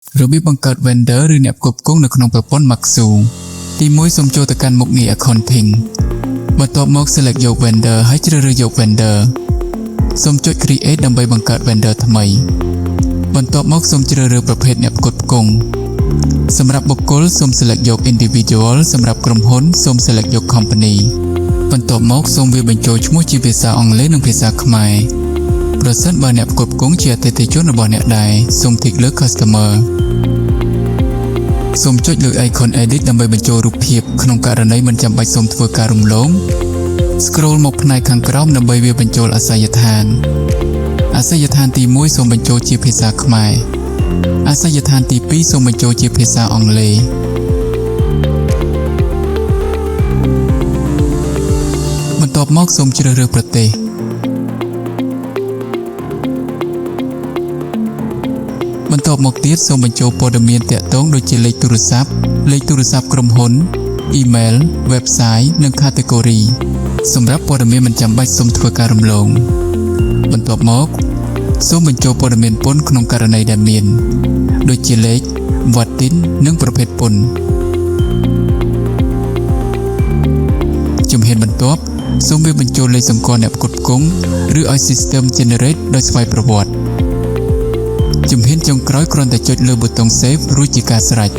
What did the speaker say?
របៀបបង្កើត vendor ឬអ្នកផ្គត់ផ្គង់នៅក្នុងប្រព័ន្ធ Maxu ទី1សូមចូលទៅកាន់មុខងារ Accounting បន្ទាប់មក select យក vendor ហើយជ្រើសរើសយក vendor សូមចុច create ដើម្បីបង្កើត vendor ថ្មីបន្ទាប់មកសូមជ្រើសរើសប្រភេទអ្នកផ្គត់ផ្គង់សម្រាប់បុគ្គលសូម select យក individual សម្រាប់ក្រុមហ៊ុនសូម select យក company បន្ទាប់មកសូមវាបញ្ចូលឈ្មោះជាភាសាអង់គ្លេសនិងភាសាខ្មែរប្រសិនបើអ្នកផ្គត់ផ្គង់ជាអតិថិជនរបស់អ្នកដែរសូម tick លើ customer សូមចុចលើ icon edit ដើម្បីបញ្ចូលរូបភាពក្នុងករណីមិនចាំបាច់សូមធ្វើការរំលង scroll មកផ្នែកខាងក្រោមដើម្បីវាបញ្ចូលអាសយដ្ឋានទី1សូមបញ្ចូលជាភាសាខ្មែរអាសយដ្ឋានទី2សូមបញ្ចូលជាភាសាអង់គ្លេសបន្ទាប់មកសូមជ្រើសរើសប្រទេសបន្ទាប់មកទៀតសូមបញ្ចូលព័ត៌មានទាក់ទងដូចជាលេខទូរស័ព្ទក្រុមហ៊ុន email website និង category សម្រាប់ព័ត៌មានមិនចាំបាច់សូមធ្វើការរំលងបន្ទាប់មកសូមបញ្ចូលព័ត៌មានពន្ធក្នុងករណីដែលមានដូចជាលេខ VAT និងប្រភេទពន្ធជំហានបន្ទាប់សូមវាបញ្ចូលលេខសម្គាល់អ្នកផ្គត់ផ្គង់ឬឲ្យ system generate ដោយស្វ័យប្រវត្តិជំហានចុងក្រោយគ្រាន់តែចុចលើប៊ូតុង save រួចជាការស្រេច